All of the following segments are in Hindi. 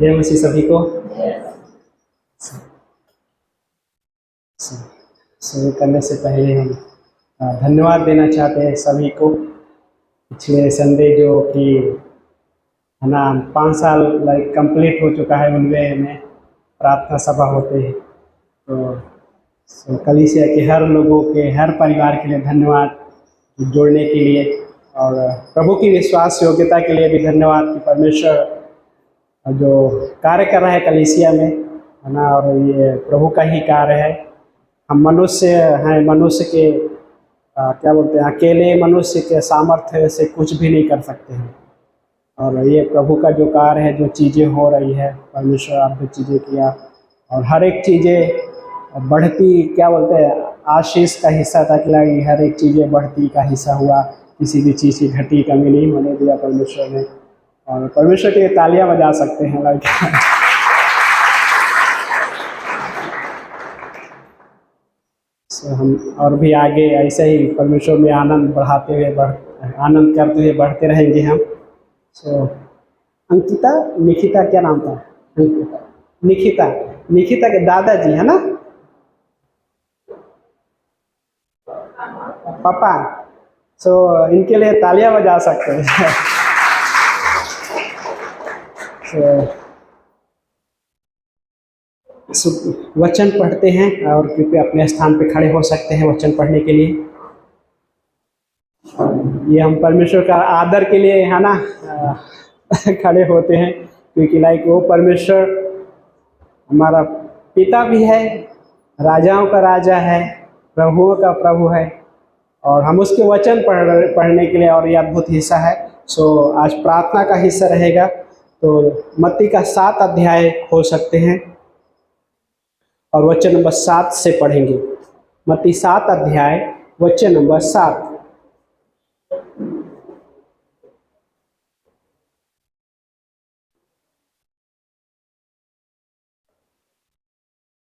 जय मसीह सभी को। शुरू करने से पहले हम धन्यवाद देना चाहते हैं सभी को। पिछले संडे जो कि है ना 5 साल कंप्लीट हो चुका है, उनमें प्रार्थना सभा होते हैं। तो कलीसिया के हर लोगों के, हर परिवार के लिए धन्यवाद जोड़ने के लिए, और प्रभु की विश्वास योग्यता के लिए भी धन्यवाद कि परमेश्वर जो कार्य कर रहा है कलीसिया में, है ना, और ये प्रभु का ही कार्य है। हम मनुष्य हैं, मनुष्य के क्या बोलते हैं, अकेले मनुष्य के सामर्थ्य से कुछ भी नहीं कर सकते हैं। और ये प्रभु का जो कार्य है, जो चीज़ें हो रही है, परमेश्वर आप जो चीज़ें किया, और हर एक चीज़ें बढ़ती, क्या बोलते हैं, आशीष का हिस्सा था कि हर एक चीज़ें बढ़ती का हिस्सा हुआ, किसी भी चीज़ की घटी कमी नहीं होने दिया परमेश्वर ने। और परमेश्वर के लिए तालियां बजा सकते हैं लड़के। हम और भी आगे ऐसे ही परमेश्वर में आनंद बढ़ाते हुए आनंद करते हुए बढ़ते रहेंगे हम। अंकिता, निकिता, क्या नाम था? निकिता के दादाजी है ना, पापा। इनके लिए तालियां बजा सकते हैं। वचन पढ़ते हैं, और कृपया अपने स्थान पे खड़े हो सकते हैं वचन पढ़ने के लिए। ये हम परमेश्वर का आदर के लिए, है ना, खड़े होते हैं, क्योंकि वो परमेश्वर हमारा पिता भी है, राजाओं का राजा है, प्रभुओं का प्रभु है, और हम उसके वचन पढ़ने के लिए, और ये अद्भुत हिस्सा है। आज प्रार्थना का हिस्सा रहेगा। तो मत्ती का 7 अध्याय खोल सकते हैं और वचन नंबर 7 से पढ़ेंगे। मत्ती 7 अध्याय वचन नंबर 7।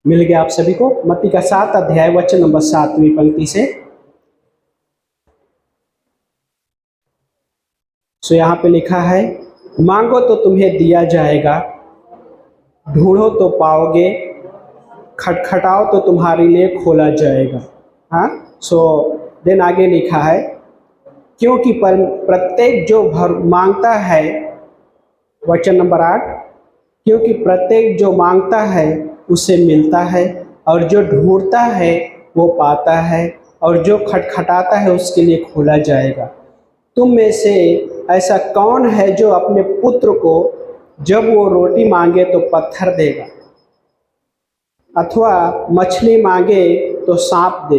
मिल गया आप सभी को? मत्ती का 7 अध्याय वचन नंबर 7वीं पंक्ति से। यहाँ पे लिखा है, मांगो तो तुम्हें दिया जाएगा, ढूंढो तो पाओगे, खटखटाओ तो तुम्हारे लिए खोला जाएगा। हाँ, देन आगे लिखा है, क्योंकि प्रत्येक जो मांगता है, वचन नंबर 8, क्योंकि प्रत्येक जो मांगता है उसे मिलता है, और जो ढूंढता है वो पाता है, और जो खटखटाता है उसके लिए खोला जाएगा। तुम में से ऐसा कौन है जो अपने पुत्र को जब वो रोटी मांगे तो पत्थर देगा, अथवा मछली मांगे तो सांप दे?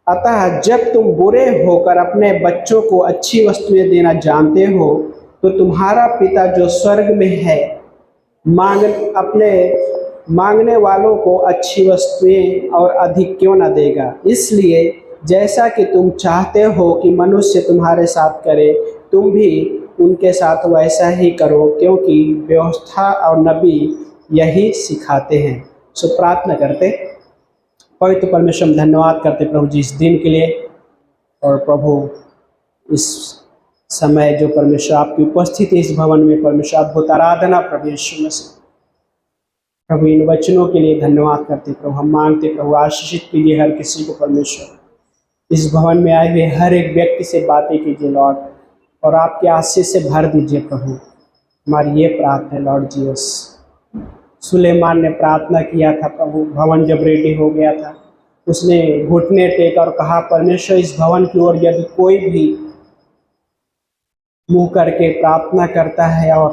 अतः जब तुम बुरे होकर अपने बच्चों को अच्छी वस्तुएं देना जानते हो, तो तुम्हारा पिता जो स्वर्ग में है अपने मांगने वालों को अच्छी वस्तुएं और अधिक क्यों न देगा। इसलिए जैसा कि तुम चाहते हो कि मनुष्य तुम्हारे साथ करे, तुम भी उनके साथ वैसा ही करो, क्योंकि व्यवस्था और नबी यही सिखाते हैं। प्रार्थना करते। पवित्र परमेश्वर हम धन्यवाद करते प्रभु जी इस दिन के लिए, और प्रभु इस समय जो परमेश्वर आपकी उपस्थिति इस भवन में, परमेश्वर अद्भुत आराधना प्रभु यीशु मसीह, प्रभु इन वचनों के लिए धन्यवाद करते प्रभु। हम मांगते प्रभु आशीषित कीजिए हर किसी को परमेश्वर, इस भवन में आए हुए हर एक व्यक्ति से बातें कीजिए लॉर्ड, और आपके आशीष से भर दीजिए प्रभु। हमारी ये प्रार्थना है लॉर्ड जीसस। सुलेमान ने प्रार्थना किया था प्रभु, भवन जब रेडी हो गया था, उसने घुटने टेका और कहा, परमेश्वर इस भवन की ओर यदि कोई भी मुंह करके प्रार्थना करता है और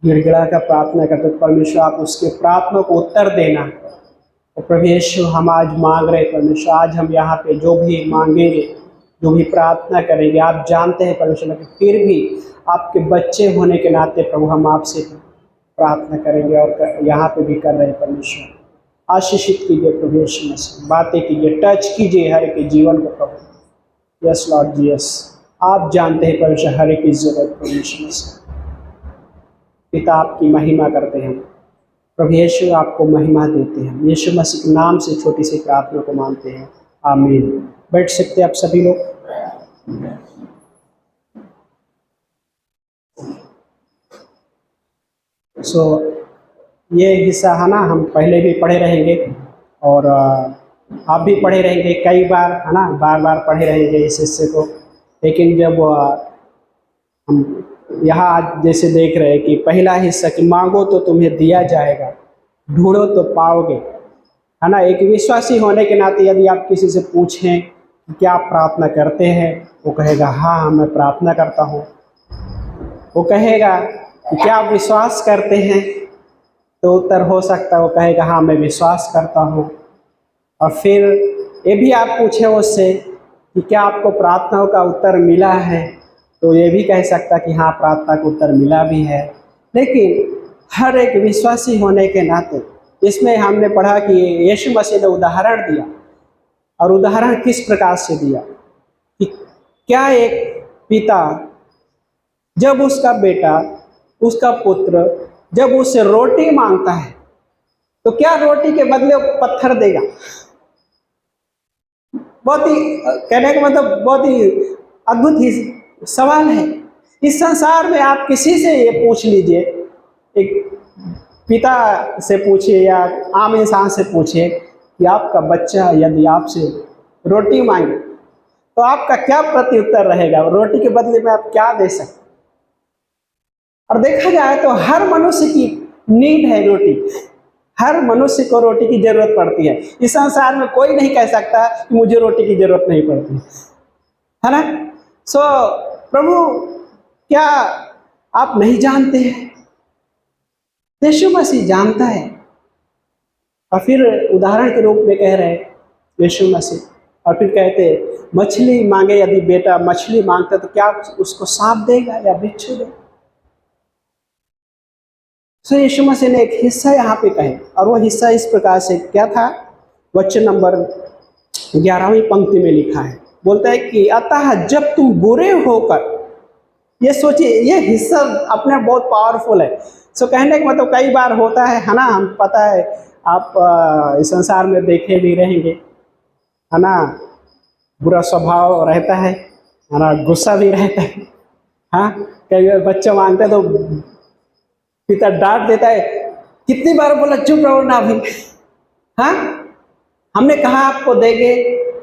गिड़गिड़ा कर प्रार्थना करता है, परमेश्वर आप उसके प्रार्थना को उत्तर देना। और प्रभु यीशु हम आज मांग रहे परमेश्वर, आज हम यहाँ पे जो भी मांगेंगे, जो भी प्रार्थना करेंगे, आप जानते हैं परमेश्वर, फिर भी आपके बच्चे होने के नाते प्रभु हम आपसे प्रार्थना करेंगे, और यहाँ पे भी कर रहे हैं परमेश्वर। आशीषित कीजिए प्रभु यीशु मसीह, बातें कीजिए, टच कीजिए हर एक जीवन को प्रभु। यस लॉर्ड जीसस, आप जानते हैं परमेश्वर हर एक की जरूरत प्रभु यीशु मसीह। पिता आपकी महिमा करते हैं प्रभु यीशु, आपको महिमा देते हैं यीशु मसीह के नाम से छोटी सी प्रार्थना को मानते हैं, आमीन। बैठ सकते हैं आप सभी लोग। सो ये हिस्सा है ना, हम पहले भी पढ़े रहेंगे और आप भी पढ़े रहेंगे कई बार, है ना, बार बार पढ़े रहेंगे इस हिस्से को। लेकिन जब हम यहाँ आज जैसे देख रहे हैं कि पहला हिस्सा कि मांगो तो तुम्हें दिया जाएगा, ढूंढो तो पाओगे, है ना। एक विश्वासी होने के नाते यदि आप किसी से पूछें कि क्या आप प्रार्थना करते हैं, वो कहेगा हाँ मैं प्रार्थना करता हूँ। वो कहेगा कि क्या आप विश्वास करते हैं, तो उत्तर हो सकता है वो कहेगा हाँ मैं विश्वास करता हूँ। और फिर ये भी आप पूछें उससे कि क्या आपको प्रार्थनाओं का उत्तर मिला है, तो ये भी कह सकता कि हाँ प्रार्थना का उत्तर मिला भी है। लेकिन हर एक विश्वासी होने के नाते इसमें हमने पढ़ा कि यीशु मसीह ने उदाहरण दिया, और उदाहरण किस प्रकार से दिया कि क्या एक पिता जब उसका बेटा, उसका पुत्र जब उससे रोटी मांगता है तो क्या रोटी के बदले वो पत्थर देगा? बहुत ही कहने का मतलब बहुत ही अद्भुत ही सवाल है। इस संसार में आप किसी से ये पूछ लीजिए, एक पिता से पूछिए या आम इंसान से पूछिए कि आपका बच्चा यदि आपसे रोटी मांगे तो आपका क्या प्रत्युत्तर रहेगा, रोटी के बदले में आप क्या दे सकते? और देखा जाए तो हर मनुष्य की नीड है रोटी, हर मनुष्य को रोटी की जरूरत पड़ती है। इस संसार में कोई नहीं कह सकता कि मुझे रोटी की जरूरत नहीं पड़ती, है ना। सो प्रभु क्या आप नहीं जानते हैं? यीशु मसीह जानता है। और फिर उदाहरण के रूप में कह रहे हैं यीशु मसीह, और फिर कहते मछली मांगे, यदि बेटा मछली मांगता तो क्या उसको सांप देगा या बिच्छू देगा? सो यीशु मसीह ने एक हिस्सा यहाँ पे कहे, और वो हिस्सा इस प्रकार से क्या था, वचन नंबर 11वीं पंक्ति में लिखा है। बोलता है कि अतः जब तुम बुरे होकर, ये सोचिए ये हिस्सा अपने बहुत पावरफुल है। सो कहने का मतलब कई बार होता है ना, हम पता है आप इस संसार में देखे भी रहेंगे, है ना, बुरा स्वभाव रहता है ना, गुस्सा भी रहता है। हाँ, कई बार बच्चे मांगते तो पिता डांट देता है, कितनी बार बोला चुप रहो ना भी, हाँ हमने कहा आपको देंगे,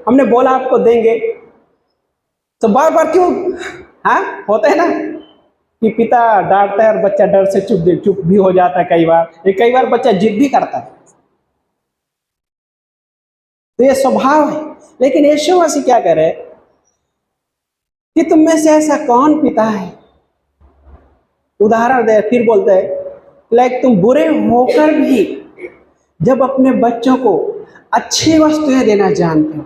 हमने बोला आपको देंगे, तो बार बार क्यों? हाँ होता है ना कि पिता डांटता है और बच्चा डर से चुप भी हो जाता है। कई बार बच्चा जिद भी करता है, तो ये स्वभाव है। लेकिन यीशु मसीह क्या करे कि तुम में से ऐसा कौन पिता है, उदाहरण दे, फिर बोलते हैं लाइक तुम बुरे होकर भी जब अपने बच्चों को अच्छी वस्तुएं देना जानते हो।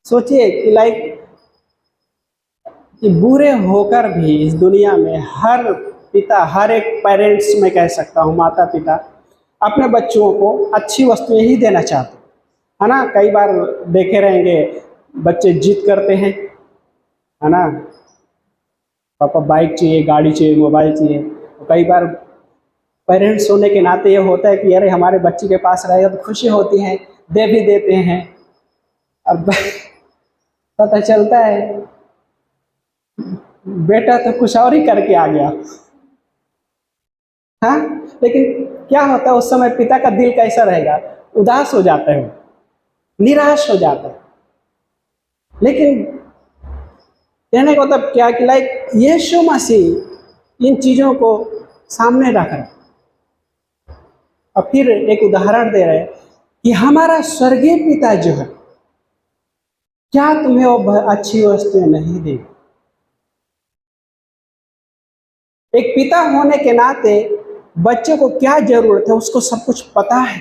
सोचिए कि लाइक कि बुरे होकर भी इस दुनिया में हर पिता, हर एक पेरेंट्स में कह सकता हूँ, माता पिता अपने बच्चों को अच्छी वस्तुएं ही देना चाहते, है ना। कई बार देखे रहेंगे बच्चे जिद करते हैं, है ना, पापा बाइक चाहिए, गाड़ी चाहिए, मोबाइल चाहिए। तो कई बार पेरेंट्स होने के नाते ये होता है कि अरे हमारे बच्चे के पास रहेगा तो खुशी होती है, दे भी देते हैं। अब पता चलता है बेटा तो कुछ और ही करके आ गया। हाँ, लेकिन क्या होता है उस समय पिता का दिल कैसा रहेगा? उदास हो जाता है, निराश हो जाता है। लेकिन कहने का मतलब क्या कि लाइक यीशु मसीह इन चीजों को सामने रख रहा है, और फिर एक उदाहरण दे रहे हैं कि हमारा स्वर्गीय पिता जो है, क्या तुम्हें वो अच्छी वस्तुएं नहीं देगी? एक पिता होने के नाते बच्चे को क्या जरूरत है उसको सब कुछ पता है।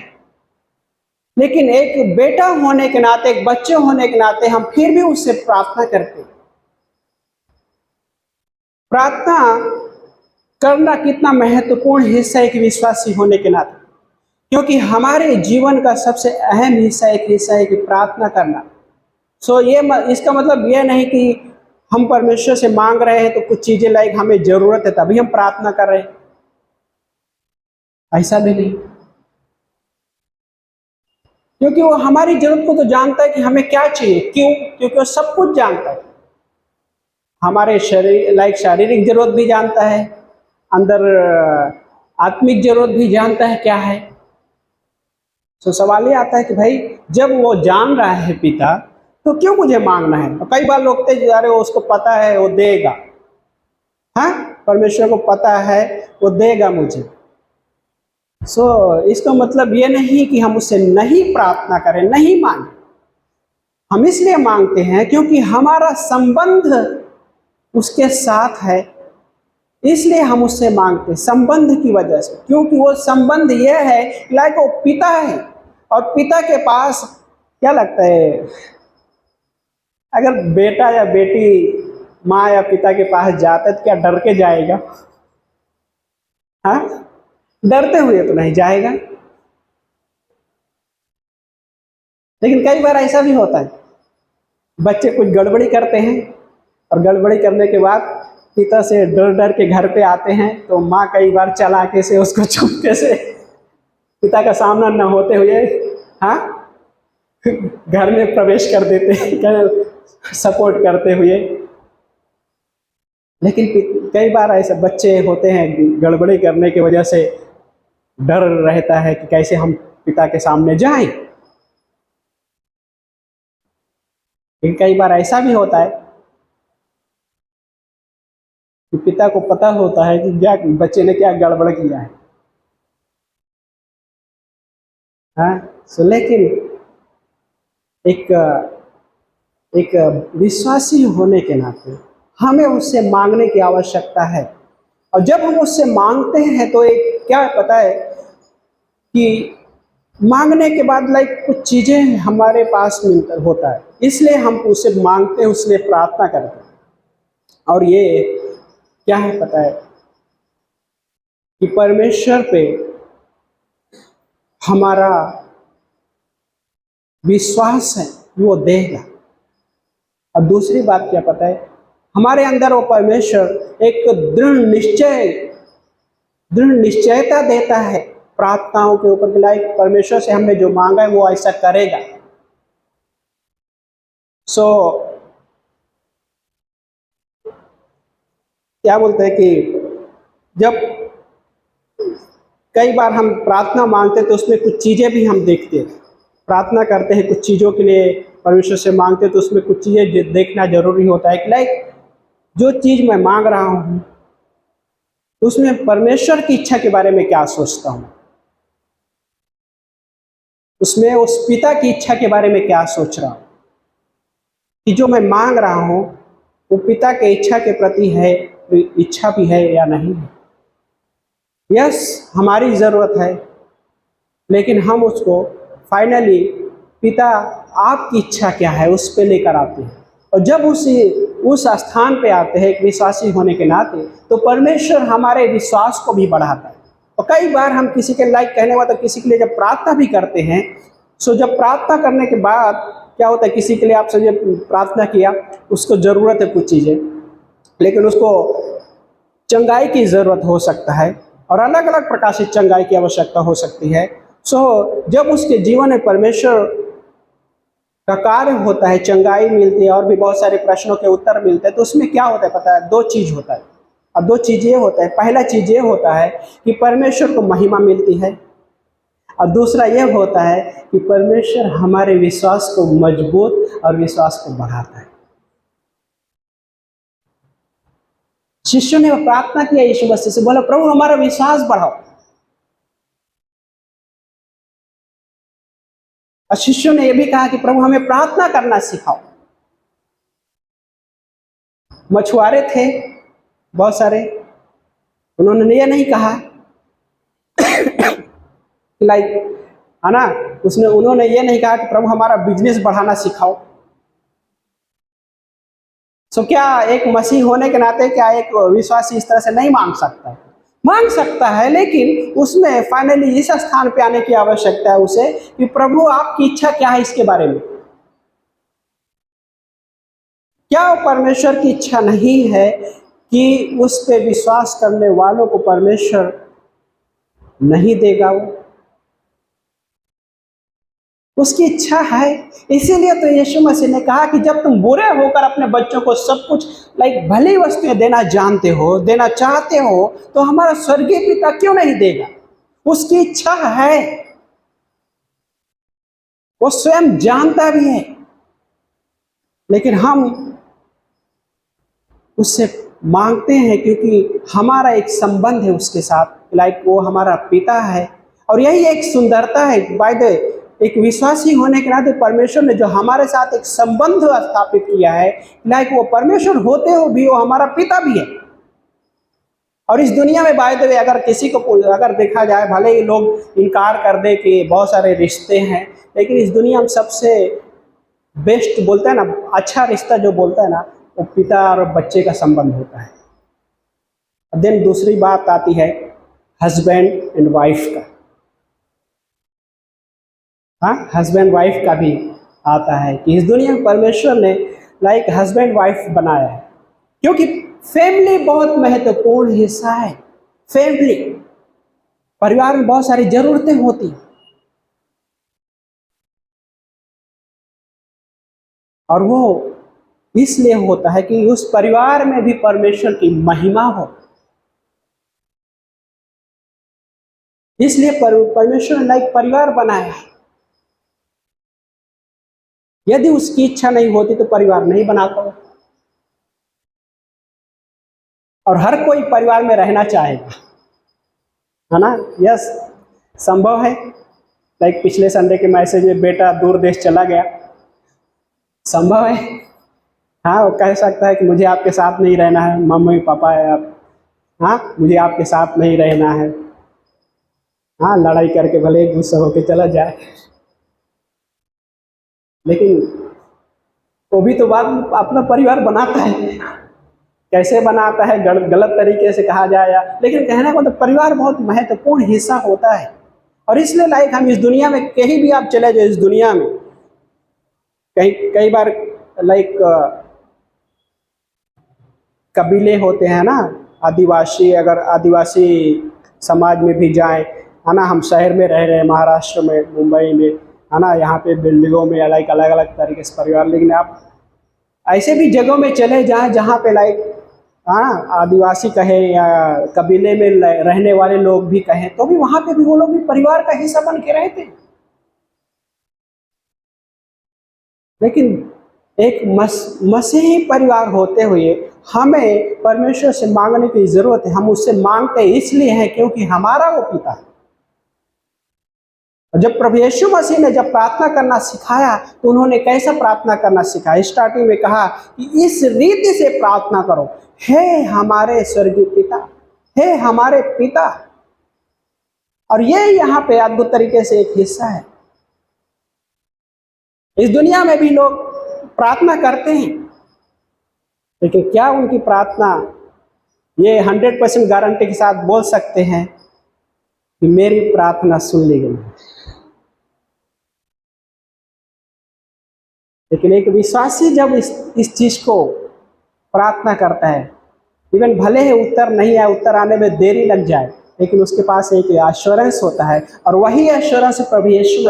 लेकिन एक बेटा होने के नाते, एक बच्चे होने के नाते हम फिर भी उससे प्रार्थना करते हैं। प्रार्थना करना कितना महत्वपूर्ण हिस्सा है एक विश्वासी होने के नाते, क्योंकि हमारे जीवन का सबसे अहम हिस्सा एक हिस्सा है कि प्रार्थना करना। सो ये इसका मतलब ये नहीं कि हम परमेश्वर से मांग रहे हैं तो कुछ चीजें लाइक हमें जरूरत है तभी हम प्रार्थना कर रहे हैं, ऐसा भी नहीं। क्योंकि वो हमारी जरूरत को तो जानता है कि हमें क्या चाहिए। क्यों? क्योंकि वो सब कुछ जानता है। हमारे शरीर लाइक शारीरिक जरूरत भी जानता है, अंदर आत्मिक जरूरत भी जानता है क्या है। तो सवाल ये आता है कि भाई जब वो जान रहा है पिता, तो क्यों मुझे मांगना है। और कई बार लोग थे जा रहे, उसको पता है वो देगा, हाँ परमेश्वर को पता है वो देगा मुझे। इसका मतलब ये नहीं कि हम उससे नहीं प्रार्थना करें, नहीं मांगे। हम इसलिए मांगते हैं क्योंकि हमारा संबंध उसके साथ है, इसलिए हम उससे मांगते हैं संबंध की वजह से। क्योंकि वो संबंध ये है लाइक वो पिता है, और पिता के पास क्या लगता है, अगर बेटा या बेटी माँ या पिता के पास जाता है तो क्या डर के जाएगा? हाँ, डरते हुए तो नहीं जाएगा। लेकिन कई बार ऐसा भी होता है, बच्चे कुछ गड़बड़ी करते हैं और गड़बड़ी करने के बाद पिता से डर डर के घर पे आते हैं, तो माँ कई बार चालाकी से उसको चुपके से पिता का सामना न होते हुए हाँ घर में प्रवेश कर देते हैं, सपोर्ट करते हुए। लेकिन कई बार ऐसे बच्चे होते हैं गड़बड़ी करने की वजह से डर रहता है कि कैसे हम पिता के सामने जाएं। लेकिन कई बार ऐसा भी होता है कि पिता को पता होता है कि क्या बच्चे ने क्या गड़बड़ किया है। हाँ लेकिन एक एक विश्वासी होने के नाते हमें उससे मांगने की आवश्यकता है। और जब हम उससे मांगते हैं तो एक क्या पता है कि मांगने के बाद लाइक कुछ चीज़ें हमारे पास मिलकर होता है, इसलिए हम उसे मांगते हैं, उसलिए प्रार्थना करते हैं। और ये क्या है पता है कि परमेश्वर पे हमारा विश्वास है, वो देगा। और दूसरी बात क्या पता है, हमारे अंदर वो परमेश्वर एक दृढ़ निश्चयता देता है प्रार्थनाओं के ऊपर, लाइक परमेश्वर से हमने जो मांगा है वो ऐसा करेगा। क्या बोलते हैं कि जब कई बार हम प्रार्थना मांगते हैं तो उसमें कुछ चीज़ें भी हम देखते हैं, प्रार्थना करते हैं कुछ चीज़ों के लिए परमेश्वर से मांगते हैं तो उसमें कुछ चीज़ें देखना जरूरी होता है कि लाइक जो चीज़ मैं मांग रहा हूँ उसमें परमेश्वर की इच्छा के बारे में क्या सोचता हूँ, उसमें उस पिता की इच्छा के बारे में क्या सोच रहा हूँ कि जो मैं मांग रहा हूँ वो पिता के इच्छा के प्रति है, इच्छा भी है या नहीं है। यस, हमारी ज़रूरत है, लेकिन हम उसको फाइनली पिता आपकी इच्छा क्या है उस पे लेकर आते हैं। और जब उस स्थान पे आते हैं एक विश्वासी होने के नाते, तो परमेश्वर हमारे विश्वास को भी बढ़ाता है। और कई बार हम किसी के लाइक कहने वाला किसी के लिए जब प्रार्थना भी करते हैं, जब प्रार्थना करने के बाद क्या होता है, किसी के लिए आपसे जब प्रार्थना किया, उसको ज़रूरत है कुछ चीज़ें, लेकिन उसको चंगाई की ज़रूरत हो सकता है और अलग अलग प्रकार से चंगाई की आवश्यकता हो सकती है। जब उसके जीवन में परमेश्वर का कार्य होता है, चंगाई मिलती है और भी बहुत सारे प्रश्नों के उत्तर मिलते हैं, तो उसमें क्या होता है पता है, दो चीज़ होता है। और दो चीज़ ये होता है, पहला चीज़ ये होता है कि परमेश्वर को महिमा मिलती है, और दूसरा ये होता है कि परमेश्वर हमारे विश्वास को मजबूत और विश्वास को बढ़ाता है। शिष्यों ने प्रार्थना किया यीशु मसीह से, बोला प्रभु हमारा विश्वास बढ़ाओ। और शिष्यों ने यह भी कहा कि प्रभु हमें प्रार्थना करना सिखाओ। मछुआरे थे बहुत सारे, उन्होंने ये नहीं कहा लाइक है ना, उन्होंने ये नहीं कहा कि प्रभु हमारा बिजनेस बढ़ाना सिखाओ। क्या एक मसीह होने के नाते क्या एक विश्वासी इस तरह से नहीं मांग सकता है? मांग सकता है, लेकिन उसमें फाइनली इस स्थान पे आने की आवश्यकता है उसे कि प्रभु आपकी इच्छा क्या है इसके बारे में। क्या परमेश्वर की इच्छा नहीं है कि उस पे विश्वास करने वालों को परमेश्वर नहीं देगा? वो उसकी इच्छा है। इसीलिए तो यीशु मसीह ने कहा कि जब तुम बुरे होकर अपने बच्चों को सब कुछ भली वस्तुएं देना जानते हो, देना चाहते हो, तो हमारा स्वर्गीय पिता क्यों नहीं देगा? उसकी इच्छा है, वो स्वयं जानता भी है, लेकिन हम उससे मांगते हैं क्योंकि हमारा एक संबंध है उसके साथ, वो हमारा पिता है। और यही एक सुंदरता है बाय द, एक विश्वासी होने के नाते परमेश्वर ने जो हमारे साथ एक संबंध स्थापित किया है, वो परमेश्वर होते हो भी वो हमारा पिता भी है। और इस दुनिया में बाय द वे अगर किसी को अगर देखा जाए, भले ही लोग इनकार कर दे कि बहुत सारे रिश्ते हैं, लेकिन इस दुनिया में सबसे बेस्ट बोलते हैं ना, अच्छा रिश्ता जो बोलता है ना, वो पिता और बच्चे का संबंध होता है। देन दूसरी बात आती है हस्बैंड एंड वाइफ का। हाँ, हस्बैंड वाइफ का भी आता है कि इस दुनिया में परमेश्वर ने हस्बैंड वाइफ बनाया है, क्योंकि फैमिली बहुत महत्वपूर्ण हिस्सा है। फैमिली, परिवार में बहुत सारी जरूरतें होती हैं, और वो इसलिए होता है कि उस परिवार में भी परमेश्वर की महिमा हो। इसलिए परमेश्वर ने परिवार बनाया है। यदि उसकी इच्छा नहीं होती तो परिवार नहीं बनाता हो। और हर कोई परिवार में रहना चाहेगा, है ना? यस, संभव है। पिछले संडे के मैसेज में बेटा दूर देश चला गया, संभव है। हाँ, वो कह सकता है कि मुझे आपके साथ नहीं रहना है, मम्मी पापा है आप, हाँ मुझे आपके साथ नहीं रहना है। हाँ, लड़ाई करके भले गुस्सा होके चला जाए, लेकिन वो भी तो बाद अपना परिवार बनाता है। कैसे बनाता है, गलत तरीके से कहा जाए लेकिन कहने का मतलब परिवार बहुत महत्वपूर्ण हिस्सा होता है। और इसलिए हम इस दुनिया में कहीं भी आप चले जाओ, इस दुनिया में कई बार कबीले होते हैं ना, आदिवासी, अगर आदिवासी समाज में भी जाए, है ना, हम शहर में रह रहे हैं, महाराष्ट्र में, मुंबई में, है ना, यहाँ पे बिल्डिंगों में अलग अलग तरीके से परिवार, लेकिन आप ऐसे भी जगहों में चले जाएं जहाँ पे हाँ आदिवासी कहे या कबीले में रहने वाले लोग भी कहें, तो भी वहाँ पे भी वो लोग भी परिवार का हिस्सा बन के रहते हैं। लेकिन एक मसीही परिवार होते हुए हमें परमेश्वर से मांगने की जरूरत है। हम उससे मांगते इसलिए हैं क्योंकि हमारा वो पिता है। जब प्रभु यीशु मसीह ने जब प्रार्थना करना सिखाया तो उन्होंने कैसा प्रार्थना करना सिखाया? स्टार्टिंग में कहा कि इस रीति से प्रार्थना करो, हे हमारे स्वर्गीय पिता, हे हमारे पिता। और ये यहाँ पे अद्भुत तरीके से एक हिस्सा है। इस दुनिया में भी लोग प्रार्थना करते हैं, लेकिन क्या उनकी प्रार्थना ये 100% गारंटी के साथ बोल सकते हैं कि मेरी प्रार्थना सुन ली गई? लेकिन एक विश्वासी जब इस चीज को प्रार्थना करता है, इवन भले ही उत्तर नहीं आए, उत्तर आने में देरी लग जाए, लेकिन उसके पास एक एश्योरेंस होता है, और वही एश्योरेंस प्रभु यीशु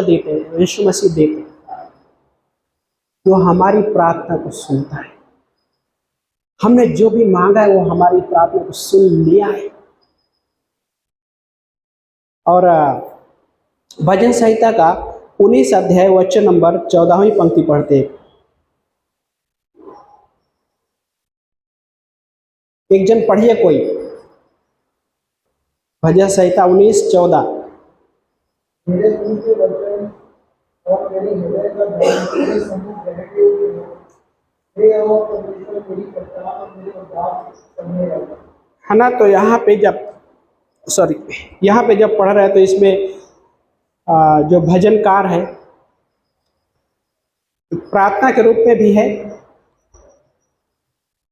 मसीह देते हैं, जो हमारी प्रार्थना को सुनता है। हमने जो भी मांगा है वो हमारी प्रार्थना को सुन लिया है। और भजन संहिता का 19 अध्याय वचन नंबर 14वीं पंक्ति पढ़ते हैं। एक जन पढ़िए कोई, भजन संहिता 19:14। मेरे मुंह के वचन और मेरे हृदय का ध्यान तेरे सम्मुख रहते हुए हे और परमेश्वर मेरी कथा और मेरे उद्धार करने वाला, है ना? तो यहाँ पे जब पढ़ रहे हैं तो इसमें जो भजनकार है प्रार्थना के रूप में भी है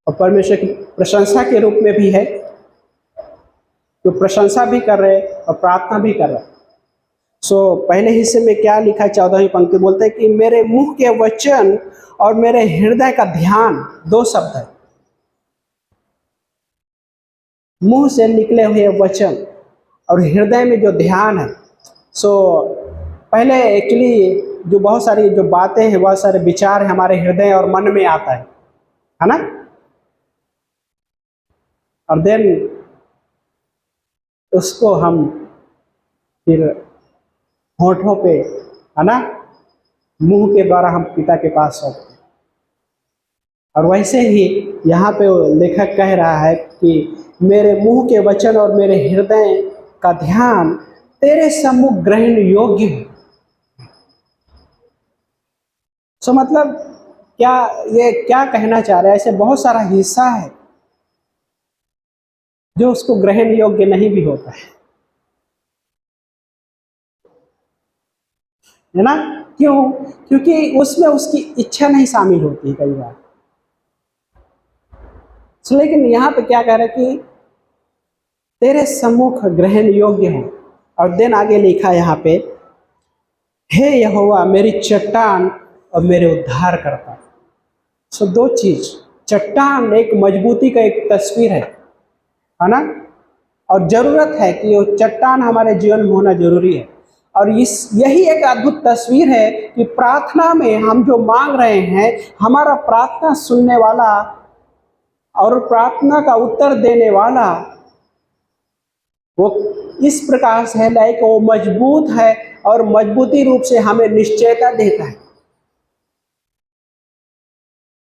और परमेश्वर की प्रशंसा के रूप में भी है, जो प्रशंसा भी कर रहे और प्रार्थना भी कर रहे। पहले हिस्से में क्या लिखा है? 14वीं पंक्ति बोलते हैं कि मेरे मुंह के वचन और मेरे हृदय का ध्यान, दो शब्द है, मुंह से निकले हुए वचन और हृदय में जो ध्यान है। पहले एक्चुअली जो बहुत सारी जो बातें हैं, बहुत सारे विचार हैं हमारे हृदय और मन में आता है ना। और देन उसको हम फिर होठों पे, है ना, मुंह के द्वारा हम पिता के पास सौंपते हैं। और वैसे ही यहाँ पे वो लेखक कह रहा है कि मेरे मुंह के वचन और मेरे हृदय का ध्यान तेरे सम्मुख ग्रहण योग्य है। सो मतलब क्या, ये क्या कहना चाह रहा है? ऐसे बहुत सारा हिस्सा है जो उसको ग्रहण योग्य नहीं भी होता है ना। क्यों? क्योंकि उसमें उसकी इच्छा नहीं शामिल होती है कई बार। लेकिन यहाँ पे क्या कह रहा है कि तेरे सम्मुख ग्रहण योग्य हो। और देन आगे लिखा यहाँ पे, हे यहोवा मेरी चट्टान और मेरे उद्धार करता। सो दो चीज, चट्टान एक मजबूती का एक तस्वीर है ना। और जरूरत है कि वो चट्टान हमारे जीवन में होना जरूरी है। और यही एक अद्भुत तस्वीर है कि प्रार्थना में हम जो मांग रहे हैं, हमारा प्रार्थना सुनने वाला और प्रार्थना का उत्तर देने वाला वो इस प्रकार से है, लाइक वो मजबूत है और मजबूती रूप से हमें निश्चयता देता है।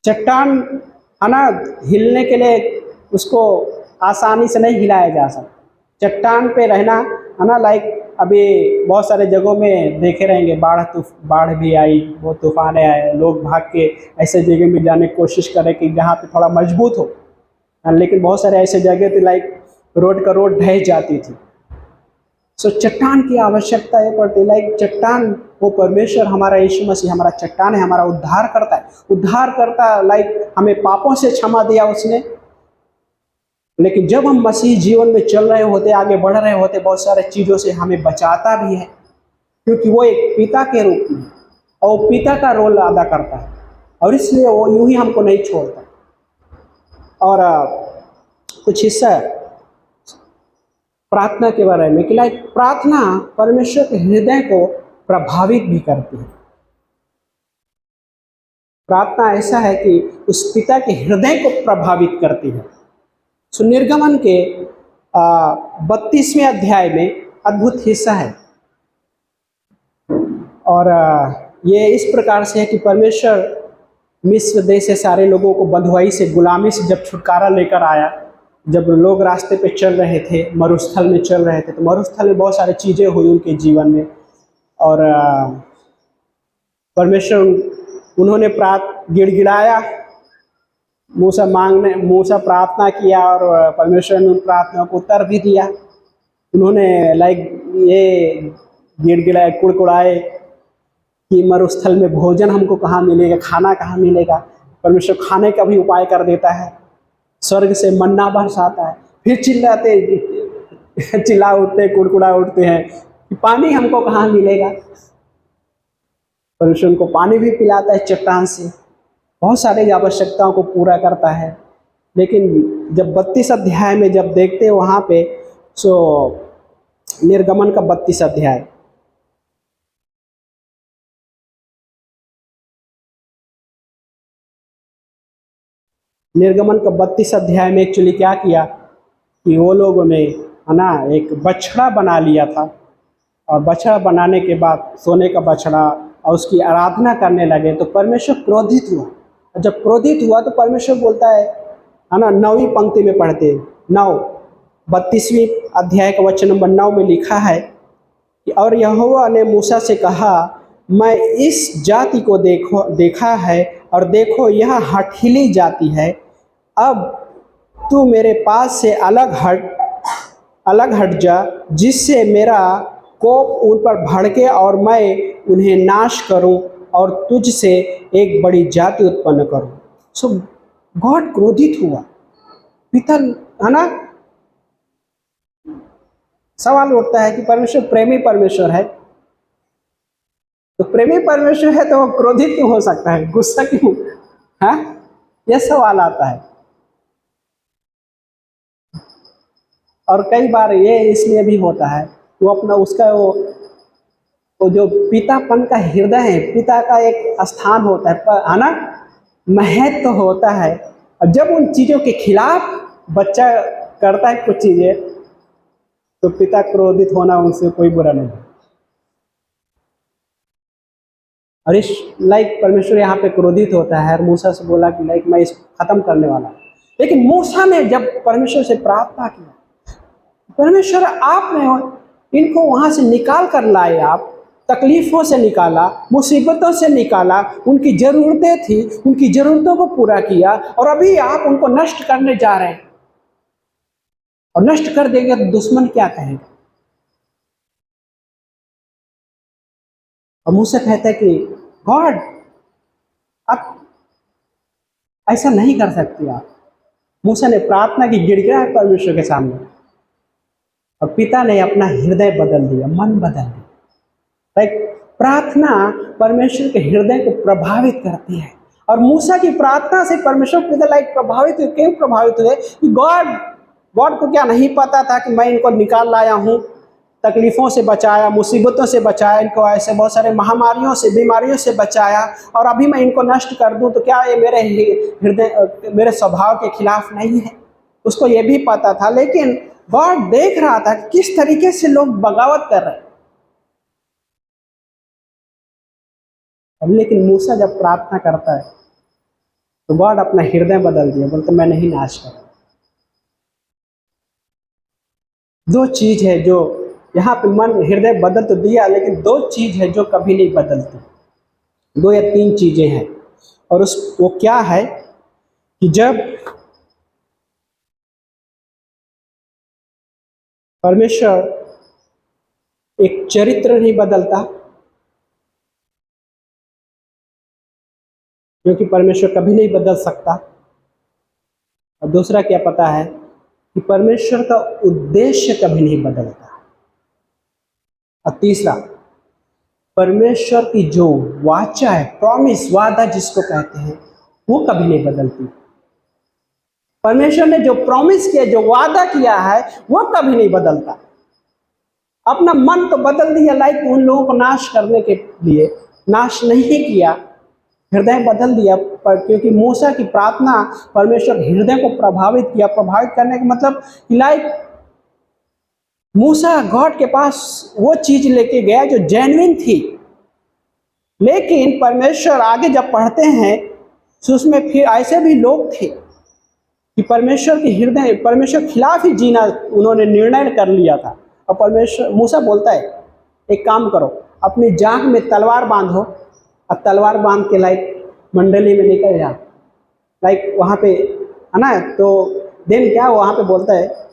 चट्टान, है ना, हिलने के लिए उसको आसानी से नहीं हिलाया जा सकता। चट्टान पे रहना, है ना, लाइक अभी बहुत सारे जगहों में देखे रहेंगे, बाढ़ भी आई, वो तूफान आए, लोग भाग के ऐसे जगह में जाने की कोशिश करें कि जहाँ पे थोड़ा मजबूत हो। लेकिन बहुत सारे ऐसे जगह थे लाइक रोड ढह जाती थी। सो चट्टान की आवश्यकता है पड़ती, लाइक चट्टान वो परमेश्वर हमारा यीशु मसीह हमारा चट्टान है, हमारा उद्धार करता है। उद्धार करता, लाइक हमें पापों से क्षमा दिया उसने। लेकिन जब हम मसीह जीवन में चल रहे होते, आगे बढ़ रहे होते, बहुत सारे चीज़ों से हमें बचाता भी है, क्योंकि वो एक पिता के रूप में और वो पिता का रोल अदा करता है। और इसलिए वो यूं ही हमको नहीं छोड़ता। और कुछ हिस्सा प्रार्थना के बारे में कि लाइक प्रार्थना परमेश्वर के हृदय को प्रभावित भी करती है। प्रार्थना ऐसा है कि उस पिता के हृदय को प्रभावित करती है। सो निर्गमन के 32वें अध्याय में अद्भुत हिस्सा है। और ये इस प्रकार से है कि परमेश्वर मिस्र देश से सारे लोगों को बंधुआई से, गुलामी से जब छुटकारा लेकर आया, जब लोग रास्ते पे चल रहे थे, मरुस्थल में चल रहे थे, तो मरुस्थल में बहुत सारी चीज़ें हुई उनके जीवन में। और परमेश्वर, उन्होंने गिड़गिड़ाया, मूसा प्रार्थना किया और परमेश्वर ने उन प्रार्थनाओं को उत्तर भी दिया। उन्होंने लाइक ये गिड़गिड़ाए, कुड़कुड़ाए कि मरुस्थल में भोजन हमको कहाँ मिलेगा, खाना कहाँ मिलेगा। परमेश्वर खाने का भी उपाय कर देता है, स्वर्ग से मन्ना बरसाता है। फिर चिल्ला उठते, कुड़कुड़ा उठते हैं कि पानी हमको कहाँ मिलेगा। परमेश्वर उनको पानी भी पिलाता है चट्टान से, बहुत सारे आवश्यकताओं को पूरा करता है। लेकिन जब 32 अध्याय में जब देखते हैं वहाँ पे, सो निर्गमन का 32 अध्याय, निर्गमन का 32 अध्याय में एक्चुअली क्या किया कि वो लोगों ने, है ना, एक बछड़ा बना लिया था। और बछड़ा बनाने के बाद, सोने का बछड़ा, और उसकी आराधना करने लगे। तो परमेश्वर क्रोधित हुआ। और जब क्रोधित हुआ तो परमेश्वर बोलता है ना, 9वीं पंक्ति में पढ़ते हैं, 32वीं अध्याय का वचन नंबर 9 में लिखा है कि और यहोवा ने मूसा से कहा, मैं इस जाति को देखा है, और देखो यह हठीली जाति है। अब तू मेरे पास से अलग हट जा, जिससे मेरा कोप उन पर भड़के और मैं उन्हें नाश करूं और तुझसे एक बड़ी जाति उत्पन्न करूं। सो गॉड क्रोधित हुआ, पिता, है ना। सवाल उठता है कि परमेश्वर प्रेमी परमेश्वर है, तो प्रेमी परमेश्वर है तो वो क्रोधित क्यों हो सकता है, गुस्सा क्यों, है? यह सवाल आता है। और कई बार ये इसलिए भी होता है, वो अपना उसका वो वो जो पितापन का हृदय है, पिता का एक स्थान होता है ना, महत्व तो होता है। और जब उन चीज़ों के खिलाफ बच्चा करता है कुछ चीज़ें, तो पिता क्रोधित होना उनसे कोई बुरा नहीं। और इस परमेश्वर यहाँ पे क्रोधित होता है और मूसा से बोला कि मैं इस खत्म करने वाला हूँ। लेकिन मूसा ने जब परमेश्वर से प्रार्थना किया, परमेश्वर आपने इनको वहां से निकाल कर लाए, आप तकलीफों से निकाला, मुसीबतों से निकाला, उनकी ज़रूरतें थी, उनकी ज़रूरतों को पूरा किया, और अभी आप उनको नष्ट करने जा रहे हैं। और नष्ट कर देंगे तो दुश्मन क्या कहेगा? और मूसा कहता है कि गॉड, आप ऐसा नहीं कर सकते। आप मूसा ने प्रार्थना की, गिड़गिड़ाया परमेश्वर के सामने, और पिता ने अपना हृदय बदल दिया, मन बदल दिया। प्रार्थना परमेश्वर के हृदय को प्रभावित करती है। और मूसा की प्रार्थना से परमेश्वर पिता प्रभावित हुए। क्यों प्रभावित हुए? कि गॉड को क्या नहीं पता था कि मैं इनको निकाल लाया हूँ, तकलीफों से बचाया, मुसीबतों से बचाया, इनको ऐसे बहुत सारे महामारियों से, बीमारियों से बचाया, और अभी मैं इनको नष्ट कर दूं तो क्या ये मेरे हृदय, मेरे स्वभाव के खिलाफ नहीं है? उसको ये भी पता था। लेकिन गॉड देख रहा था कि किस तरीके से लोग बगावत कर रहे हैं। लेकिन मूसा जब प्रार्थना करता है तो गॉड अपना हृदय बदल दिया, बोलते मैं नहीं नाश कर। दो चीज है जो यहाँ पे मन हृदय बदल तो दिया, लेकिन दो चीज है जो कभी नहीं बदलती। 2 या 3 चीजें हैं, और वो क्या है कि जब परमेश्वर एक चरित्र नहीं बदलता, क्योंकि परमेश्वर कभी नहीं बदल सकता। और दूसरा क्या पता है कि परमेश्वर का उद्देश्य कभी नहीं बदलता। और तीसरा, परमेश्वर की जो वाचा है, प्रॉमिस, वादा जिसको कहते हैं, वो कभी नहीं बदलती। परमेश्वर ने जो प्रॉमिस किया, जो वादा किया है, वो कभी नहीं बदलता। अपना मन तो बदल दिया, उन लोगों को नाश करने के लिए नाश नहीं किया, हृदय बदल दिया। पर क्योंकि मूसा की प्रार्थना परमेश्वर हृदय को प्रभावित किया। प्रभावित करने का मतलब मूसा गॉड के पास वो चीज लेके गया जो जेन्युइन थी। लेकिन परमेश्वर आगे जब पढ़ते हैं तो उसमें फिर ऐसे भी लोग थे कि परमेश्वर के हृदय, परमेश्वर खिलाफ ही जीना उन्होंने निर्णय कर लिया था। और परमेश्वर, मूसा बोलता है एक काम करो, अपनी जांघ में तलवार बांधो, और तलवार बांध के मंडली में निकल जा। वहाँ पे है ना, तो देन क्या वहाँ पे बोलता है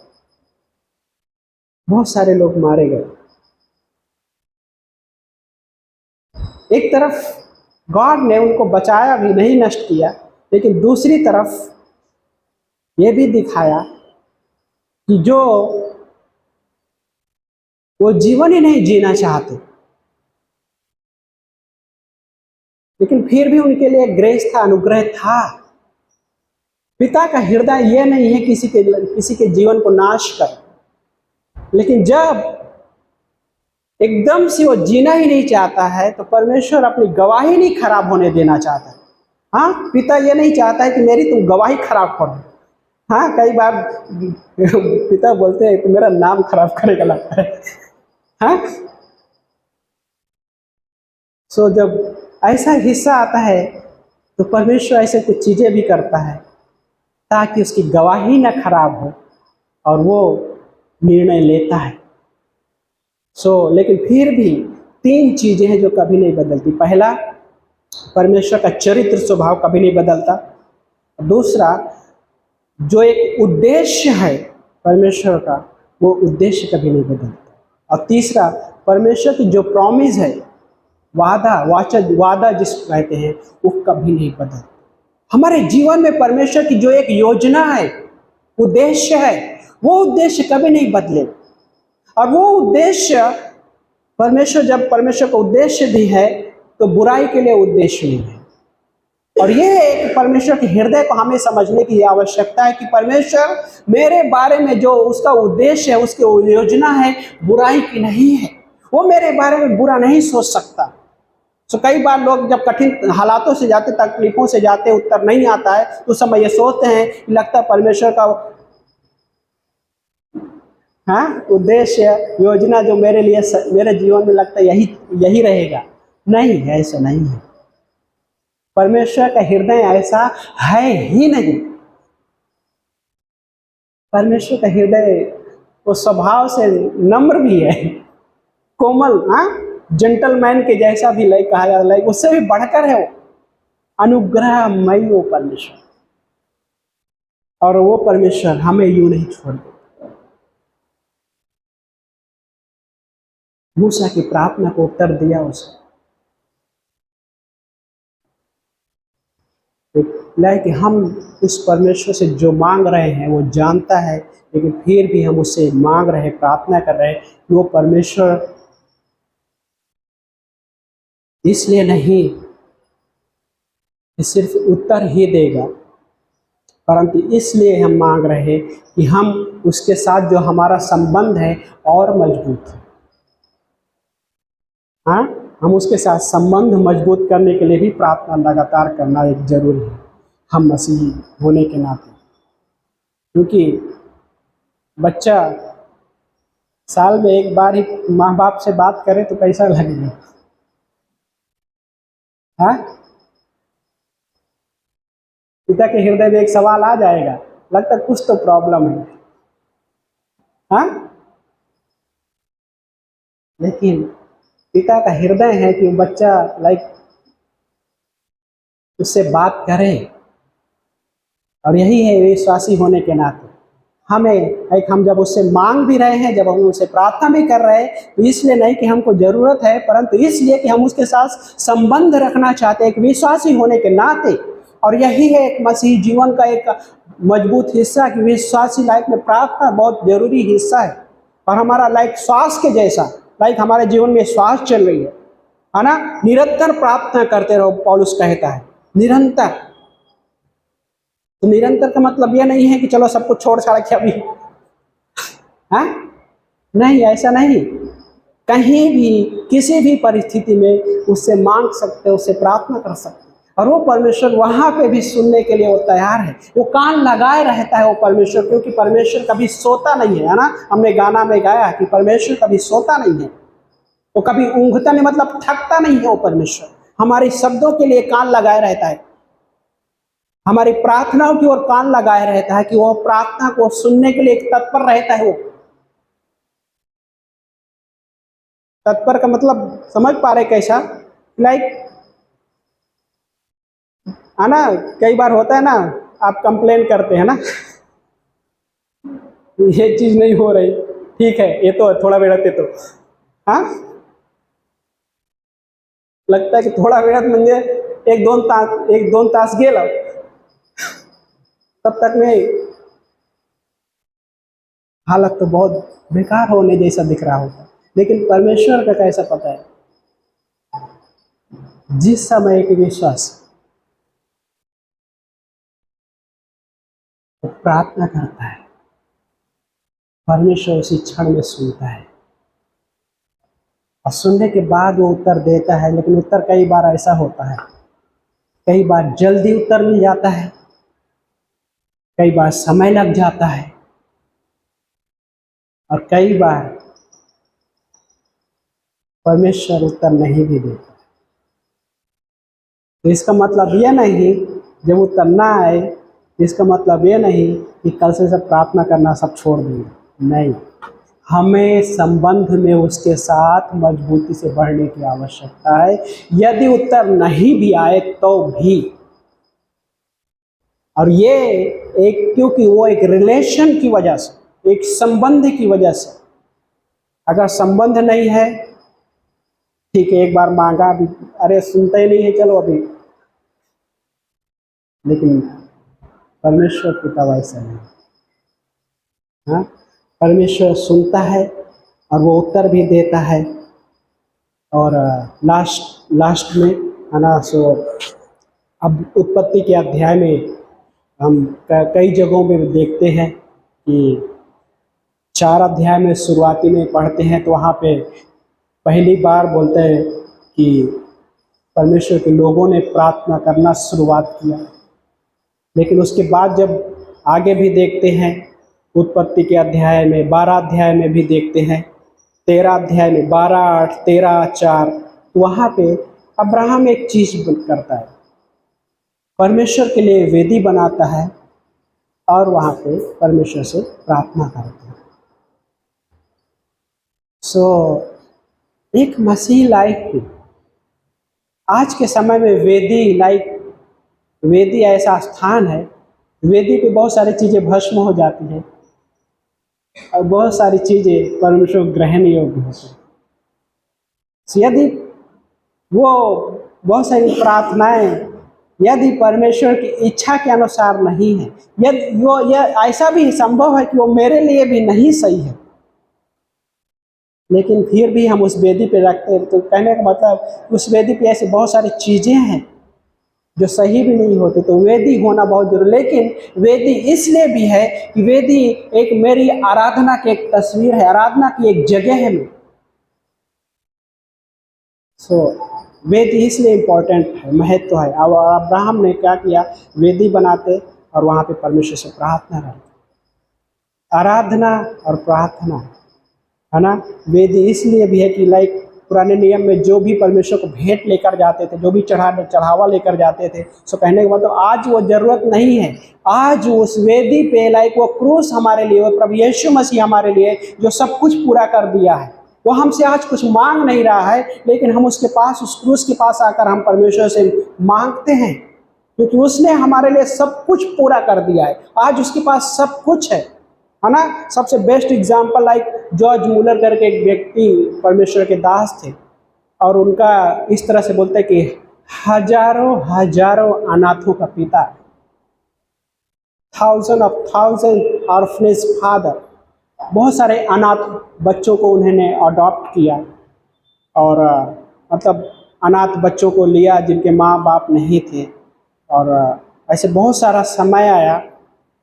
बहुत सारे लोग मारे गए। एक तरफ गॉड ने उनको बचाया भी, नहीं नष्ट किया, लेकिन दूसरी तरफ ये भी दिखाया कि जो वो जीवन ही नहीं जीना चाहते, लेकिन फिर भी उनके लिए ग्रेस था, अनुग्रह था। पिता का हृदय ये नहीं है किसी के जीवन को नाश कर, लेकिन जब एकदम से वो जीना ही नहीं चाहता है तो परमेश्वर अपनी गवाही नहीं खराब होने देना चाहता है। हाँ, पिता ये नहीं चाहता है कि मेरी तुम गवाही खराब करो। हाँ, कई बार पिता बोलते हैं तो मेरा नाम खराब करेगा लगता है। हाँ, सो जब ऐसा हिस्सा आता है तो परमेश्वर ऐसे कुछ चीजें भी करता है ताकि उसकी गवाही ना खराब हो, और वो निर्णय लेता है। लेकिन फिर भी 3 चीजें हैं जो कभी नहीं बदलती। पहला, परमेश्वर का चरित्र स्वभाव कभी नहीं बदलता। दूसरा, जो एक उद्देश्य है परमेश्वर का, वो उद्देश्य कभी नहीं बदलता। और तीसरा, परमेश्वर की जो प्रॉमिस है, वादा जिसको कहते हैं, वो कभी नहीं बदलता। हमारे जीवन में परमेश्वर की जो एक योजना है, उद्देश्य है, वो उद्देश्य कभी नहीं बदले। और वो उद्देश्य जब परमेश्वर का उद्देश्य भी है तो बुराई के लिए उद्देश्य नहीं है। और ये एक परमेश्वर के हृदय को हमें समझने की आवश्यकता है कि परमेश्वर मेरे बारे में जो उसका उद्देश्य है, उसकी योजना है, बुराई की नहीं है। वो मेरे बारे में बुरा नहीं सोच सकता। तो कई बार लोग जब कठिन हालातों से जाते, तकलीफों से जाते, उत्तर नहीं आता है, तो उस समय ये सोचते हैं कि लगता है परमेश्वर का उद्देश्य, योजना जो मेरे लिए मेरे जीवन में लगता है यही रहेगा। नहीं, ऐसा नहीं है। परमेश्वर का हृदय ऐसा है ही नहीं। परमेश्वर का हृदय वो स्वभाव से नम्र भी है, कोमल, जेंटलमैन के जैसा भी लाइक कहा जाता है, लाइक उससे भी बढ़कर है वो, अनुग्रहमयी वो परमेश्वर। और वो परमेश्वर हमें यूं नहीं छोड़ देता। मूसा की प्रार्थना को उत्तर दिया उसने, लाइक हम उस परमेश्वर से जो मांग रहे हैं वो जानता है, लेकिन फिर भी हम उससे मांग रहे हैं, प्रार्थना कर रहे हैं कि वो परमेश्वर इसलिए नहीं कि सिर्फ उत्तर ही देगा, परंतु इसलिए हम मांग रहे हैं कि हम उसके साथ जो हमारा संबंध है और मजबूत है। हम उसके साथ संबंध मजबूत करने के लिए भी प्रार्थना लगातार करना एक जरूरी है, हम मसीही होने के नाते। क्योंकि बच्चा साल में एक बार ही माँ बाप से बात करे तो कैसा लगेगा? पिता के हृदय में एक सवाल आ जाएगा, लगता कुछ तो प्रॉब्लम है। लेकिन पिता का हृदय है कि बच्चा लाइक उससे बात करे, और यही है विश्वासी होने के नाते हमें, लाइक हम जब उससे मांग भी रहे हैं, जब हम उससे प्रार्थना भी कर रहे हैं, तो इसलिए नहीं कि हमको जरूरत है, परंतु इसलिए कि हम उसके साथ संबंध रखना चाहते हैं एक विश्वासी होने के नाते। और यही है एक मसीही जीवन का एक मजबूत हिस्सा कि विश्वासी लाइफ में प्रार्थना बहुत जरूरी हिस्सा है। और हमारा लाइक श्वास के जैसा, लाइक हमारे जीवन में श्वास चल रही है ना, निरंतर प्रार्थना करते रहो, पौलुस कहता है, निरंतर। तो निरंतर का मतलब यह नहीं है कि चलो सब कुछ छोड़ छाड़ के अभी, नहीं, ऐसा नहीं। कहीं भी किसी भी परिस्थिति में उससे मांग सकते हो, उससे प्रार्थना कर सकते हो, और वो परमेश्वर वहां पे भी सुनने के लिए वो तैयार है, वो कान लगाए रहता है वो परमेश्वर, क्योंकि परमेश्वर कभी सोता नहीं है ना। हमने गाना में गाया कि परमेश्वर कभी सोता नहीं है, वो कभी ऊँघता नहीं, मतलब थकता नहीं है वो परमेश्वर। हमारे शब्दों के लिए कान लगाए रहता है, हमारी प्रार्थनाओं की ओर कान लगाए रहता है, कि वो प्रार्थना को सुनने के लिए तत्पर रहता है। वो तत्पर का मतलब समझ पा रहे कैसा? लाइक है ना, कई बार होता है ना, आप कंप्लेन करते हैं ना, ये चीज नहीं हो रही, ठीक है ये तो थोड़ा वेळ ते तो लगता है कि थोड़ा वेळात म्हणजे एक दोन तास गेला, तब तक नहीं, हालत तो बहुत बेकार होने जैसा दिख रहा होता। लेकिन परमेश्वर का कैसा पता है? जिस समय एक विश्वास तो प्रार्थना करता है, परमेश्वर उसी क्षण में सुनता है, और सुनने के बाद वो उत्तर देता है। लेकिन उत्तर कई बार ऐसा होता है, कई बार जल्दी उत्तर मिल जाता है, कई बार समय लग जाता है, और कई बार परमेश्वर उत्तर नहीं भी देता। तो इसका मतलब यह नहीं, जब उत्तर ना आए, इसका मतलब ये नहीं कि कल से सब प्रार्थना करना सब छोड़ देंगे। नहीं, हमें संबंध में उसके साथ मजबूती से बढ़ने की आवश्यकता है। यदि उत्तर नहीं भी आए तो भी, और ये एक, क्योंकि वो एक रिलेशन की वजह से, एक संबंध की वजह से, अगर संबंध नहीं है, ठीक है एक बार मांगा भी, अरे सुनते ही नहीं है, चलो अभी, लेकिन परमेश्वर पिता वैसा नहीं। परमेश्वर सुनता है और वो उत्तर भी देता है। और लास्ट में है ना, सो अब उत्पत्ति के अध्याय में हम कई जगहों में देखते हैं कि 4 अध्याय में शुरुआती में पढ़ते हैं, तो वहाँ पे पहली बार बोलते हैं कि परमेश्वर के लोगों ने प्रार्थना करना शुरुआत किया। लेकिन उसके बाद जब आगे भी देखते हैं, उत्पत्ति के अध्याय में 12 अध्याय में भी देखते हैं, 13 अध्याय में 12:8, 13:4, वहाँ पे अब्राहम एक चीज़ करता है, परमेश्वर के लिए वेदी बनाता है और वहाँ पे परमेश्वर से प्रार्थना करता है। एक मसीह लाइफ में आज के समय में वेदी ऐसा स्थान है, वेदी पे बहुत सारी चीज़ें भस्म हो जाती हैं और बहुत सारी चीज़ें परमेश्वर ग्रहण योग्य होती हैं। यदि वो बहुत सारी प्रार्थनाएं यदि परमेश्वर की इच्छा के अनुसार नहीं है, यदि वो यह ऐसा भी संभव है कि वो मेरे लिए भी नहीं सही है, लेकिन फिर भी हम उस वेदी पे रखते हैं, तो कहने का मतलब उस वेदी पे ऐसी बहुत सारी चीज़ें हैं जो सही भी नहीं होती, तो वेदी होना बहुत जरूरी। लेकिन वेदी इसलिए भी है कि वेदी एक मेरी आराधना की एक तस्वीर है, आराधना की एक जगह है। वेदी इसलिए इम्पोर्टेंट है, महत्व है। अब अब्राहम ने क्या किया, वेदी बनाते और वहाँ पे परमेश्वर से प्रार्थना करते। आराधना और प्रार्थना है ना। वेदी इसलिए भी है कि पुराने नियम में जो भी परमेश्वर को भेंट लेकर जाते थे, जो भी चढ़ावा लेकर जाते थे, सो कहने के मतलब आज वो ज़रूरत नहीं है। आज उस वेदी पे वो क्रूस हमारे लिए, वो प्रभु यीशु मसीह हमारे लिए जो सब कुछ पूरा कर दिया है, वो हमसे आज कुछ मांग नहीं रहा है, लेकिन हम उसके पास, उस क्रूस के पास आकर हम परमेश्वर से मांगते हैं, क्योंकि उसने हमारे लिए सब कुछ पूरा कर दिया है। आज उसके पास सब कुछ है ना। सबसे बेस्ट एग्जाम्पल जॉर्ज मूलर करके एक व्यक्ति परमेश्वर के दास थे, और उनका इस तरह से बोलते हैं कि हजारों अनाथों का पिता, थाउजेंड ऑर्फनेज फादर, बहुत सारे अनाथ बच्चों को उन्होंने अडॉप्ट किया, और मतलब अनाथ बच्चों को लिया जिनके माँ बाप नहीं थे। और ऐसे बहुत सारा समय आया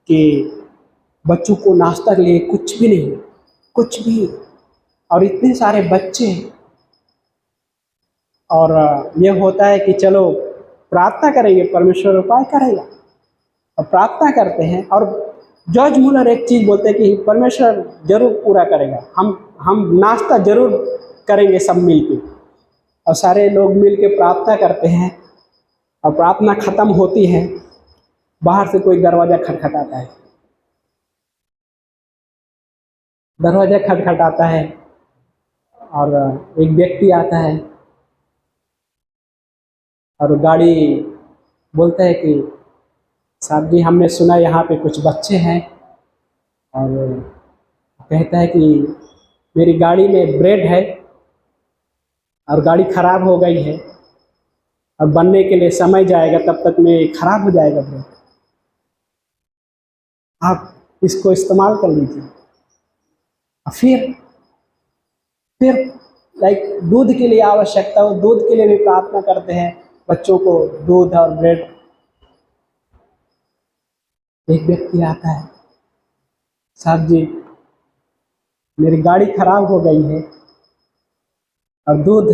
कि बच्चों को नाश्ता के लिए कुछ भी नहीं, कुछ भी, और इतने सारे बच्चे। और ये होता है कि चलो प्रार्थना करेंगे, परमेश्वर उपाय करेगा, और प्रार्थना करते हैं। और जॉर्ज मूलर एक चीज़ बोलते हैं कि परमेश्वर जरूर पूरा करेगा, हम नाश्ता जरूर करेंगे सब मिलके। और सारे लोग मिलके प्रार्थना करते हैं, और प्रार्थना ख़त्म होती है, बाहर से कोई दरवाज़ा खटखटाता है, दरवाज़ा खटखटाता है, और एक व्यक्ति आता है और गाड़ी बोलता है कि साहब जी, हमने सुना यहाँ पे कुछ बच्चे हैं, और कहता है कि मेरी गाड़ी में ब्रेड है और गाड़ी ख़राब हो गई है, और बनने के लिए समय जाएगा, तब तक में ख़राब हो जाएगा ब्रेड, आप इसको इस्तेमाल कर लीजिए। फिर दूध के लिए आवश्यकता हो, दूध के लिए भी प्रार्थना करते हैं, बच्चों को दूध और ब्रेड। एक व्यक्ति आता है, साहब जी मेरी गाड़ी खराब हो गई है और दूध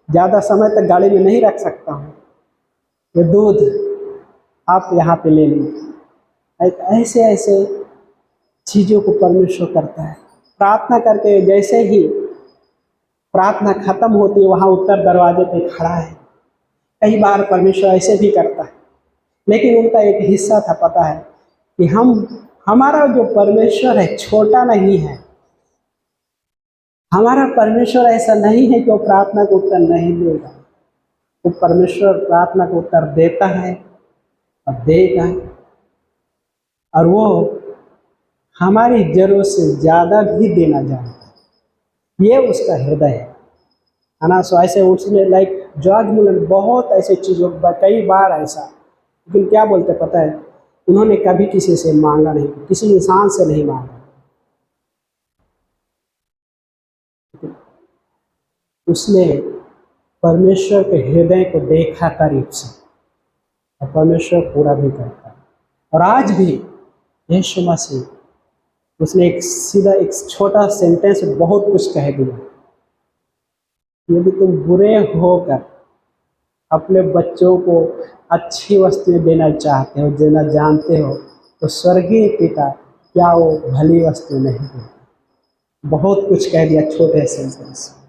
ज़्यादा समय तक गाड़ी में नहीं रख सकता हूँ, ये दूध आप यहाँ पे ले लीजिए। ऐसे चीज़ों को परमेश्वर करता है। प्रार्थना करके जैसे ही प्रार्थना खत्म होती है, वहाँ उत्तर दरवाजे पे खड़ा है। कई बार परमेश्वर ऐसे भी करता है, लेकिन उनका एक हिस्सा था, पता है कि हमारा जो परमेश्वर है छोटा नहीं है। हमारा परमेश्वर ऐसा नहीं है कि वो प्रार्थना को उत्तर नहीं देगा। वो परमेश्वर प्रार्थना को उत्तर देता है और देगा, और वो हमारी जरूरत से ज़्यादा भी देना जानता है। ये उसका हृदय है ना। सो ऐसे उसने जॉर्ज मूलर बहुत ऐसे चीज़ों, कई बार ऐसा, लेकिन क्या बोलते पता है, उन्होंने कभी किसी से मांगा नहीं, किसी इंसान से नहीं मांगा। उसने परमेश्वर के हृदय को देखा करीब से, और परमेश्वर पूरा भी करता है। और आज भी यीशु मसीह, उसने एक छोटा सेंटेंस बहुत कुछ कह दिया। यदि तुम बुरे होकर अपने बच्चों को अच्छी वस्तुएं देना चाहते हो, देना जानते हो, तो स्वर्गीय पिता क्या वो भली वस्तु नहीं देते। बहुत कुछ कह दिया छोटे सेंटेंस से।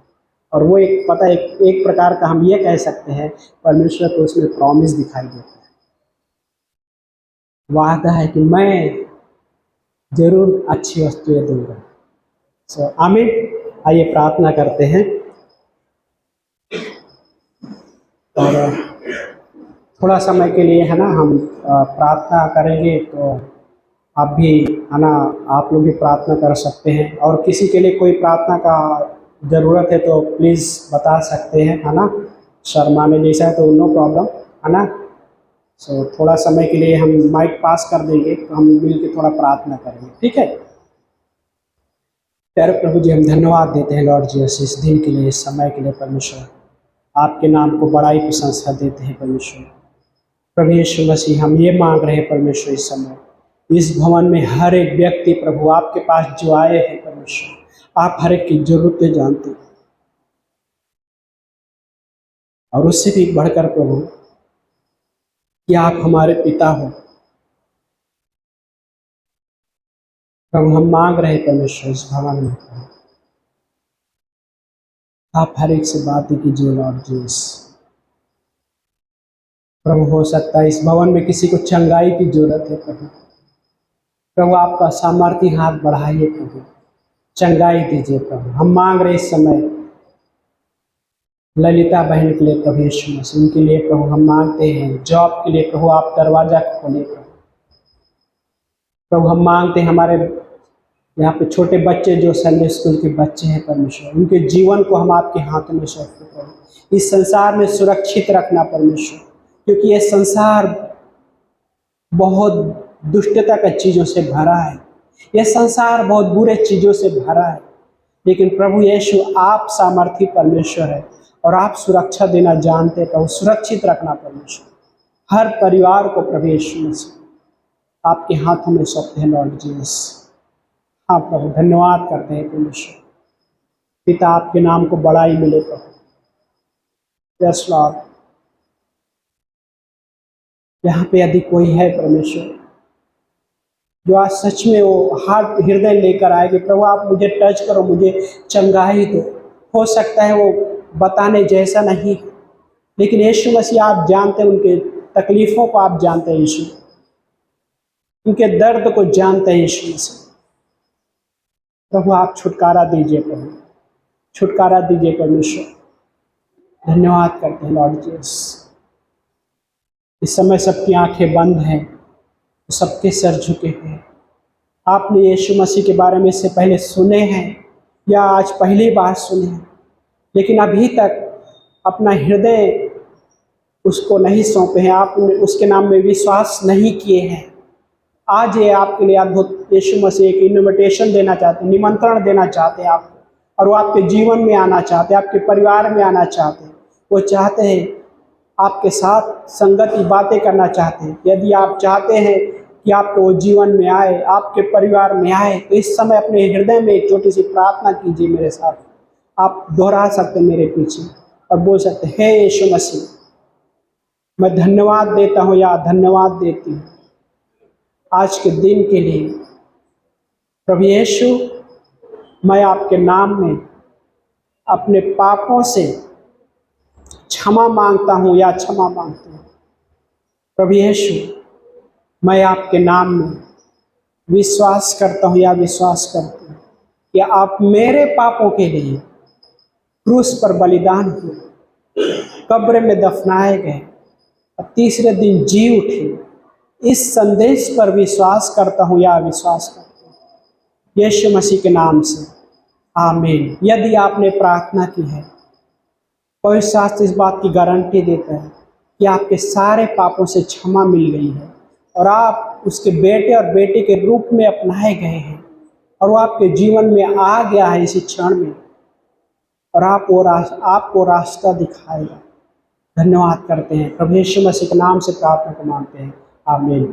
और वो एक पता एक प्रकार का हम ये कह सकते हैं, परमेश्वर को उसमें प्रॉमिस दिखाई देता है, वादा है कि मैं जरूर अच्छी वस्तुएं दूंगा। सो आमीन। आइए प्रार्थना करते हैं और थोड़ा समय के लिए है ना हम प्रार्थना करेंगे। तो आप भी है ना, आप लोग भी प्रार्थना कर सकते हैं, और किसी के लिए कोई प्रार्थना का ज़रूरत है तो प्लीज़ बता सकते हैं, है ना। शर्माने जैसा है तो नो प्रॉब्लम, है ना। सो थोड़ा समय के लिए हम माइक पास कर देंगे, तो हम मिल के थोड़ा प्रार्थना करेंगे, ठीक है। प्यारे प्रभु जी, हम धन्यवाद देते हैं लॉर्ड जीसस इस दिन के लिए, इस समय के लिए। परमेश्वर आपके नाम को बड़ाई प्रशंसा देते हैं परमेश्वर। प्रभु यीशु मसीह, हम ये मांग रहे हैं परमेश्वर, इस समय इस भवन में हर एक व्यक्ति प्रभु आपके पास जो आए हैं परमेश्वर, आप हर एक की जरूरतें जानते हैं, और उससे भी बढ़कर प्रभु कि आप हमारे पिता हो। प्रभु हम मांग रहे हैं परमेश्वर, इस भवन में आप हर एक से बातें कीजिए लॉर्ड जीसस। प्रभु हो सकता है इस भवन में किसी को चंगाई की जरूरत है प्रभु, प्रभु आपका सामर्थ्य हाथ बढ़ाइए प्रभु, चंगाई दीजिए प्रभु। हम मांग रहे इस समय ललिता बहन के लिए प्रभु यीशु मसीह, उनके लिए प्रभु हम मांगते हैं जॉब के लिए प्रभु आप दरवाजा खोले प्रभु। प्रभु हम मांगते हैं हमारे यहाँ पे छोटे बच्चे जो संडे स्कूल के बच्चे हैं परमेश्वर, उनके जीवन को हम आपके हाथों में सौंपते प्रभु। इस संसार में सुरक्षित रखना परमेश्वर, क्योंकि ये संसार बहुत दुष्टता का चीज़ों से भरा है, यह संसार बहुत बुरे चीज़ों से भरा है, लेकिन प्रभु यीशु आप सामर्थी परमेश्वर है, और आप सुरक्षा देना जानते हैं प्रभु। सुरक्षित रखना परमेश्वर हर परिवार को प्रभु यीशु मसीह आपके हाथों में सौंपते हैं लॉर्ड जीसस। हाँ प्रभु, धन्यवाद करते हैं परमेश्वर पिता, आपके नाम को बड़ाई मिले प्रभु। यस लॉर्ड, यहाँ पे यदि कोई है परमेश्वर जो आज सच में वो हाथ हृदय लेकर आए कि प्रभु आप मुझे टच करो, मुझे चंगाई दो, हो सकता है वो बताने जैसा नहीं, लेकिन यीशु मसीह आप जानते हैं उनके तकलीफ़ों को, आप जानते हैं यीशु, उनके दर्द को जानते हैं यीशु मसीह। प्रभु आप छुटकारा दीजिए प्रभु, छुटकारा दीजिए परमेश्वर। धन्यवाद करते हैं लॉर्ड जीसस। इस समय सबकी आंखें बंद हैं, सबके सर झुके हैं। आपने यीशु मसीह के बारे में इससे पहले सुने हैं या आज पहली बार सुने हैं, लेकिन अभी तक अपना हृदय उसको नहीं सौंपे हैं, आपने उसके नाम में विश्वास नहीं किए हैं। आज ये आपके लिए अद्भुत यीशु मसीह एक इन्विटेशन देना चाहते हैं, निमंत्रण देना चाहते हैं आपको, और वो आपके जीवन में आना चाहते हैं, आपके परिवार में आना चाहते हैं। वो चाहते हैं आपके साथ संगत की बातें करना चाहते हैं। यदि आप चाहते हैं कि आपके वो जीवन में आए, आपके परिवार में आए, तो इस समय अपने हृदय में एक छोटी सी प्रार्थना कीजिए मेरे साथ। आप दोहरा सकते हैं मेरे पीछे और बोल सकते हैं, हे यीशु मसीह, मैं धन्यवाद देता हूँ या धन्यवाद देती हूँ आज के दिन के लिए। प्रभु यीशु, मैं आपके नाम में अपने पापों से क्षमा मांगता हूँ या क्षमा मांगती हूँ। प्रभु यीशु, मैं आपके नाम में विश्वास करता हूँ या विश्वास करती हूँ कि आप मेरे पापों के लिए क्रूस पर बलिदान हुए, कब्र में दफनाए गए और तीसरे दिन जी उठे। इस संदेश पर विश्वास करता हूँ या विश्वास करती हूँ यीशु मसीह के नाम से, आमीन। यदि आपने प्रार्थना की है, पवित्र शास्त्र इस बात की गारंटी देता है कि आपके सारे पापों से क्षमा मिल गई है और आप उसके बेटे और बेटी के रूप में अपनाए गए हैं, और वो आपके जीवन में आ गया है इसी क्षण में, और आपको रास्ता दिखाएगा। धन्यवाद करते हैं प्रभु यीशु मसीह के नाम से प्रार्थना को मांगते हैं, आमीन।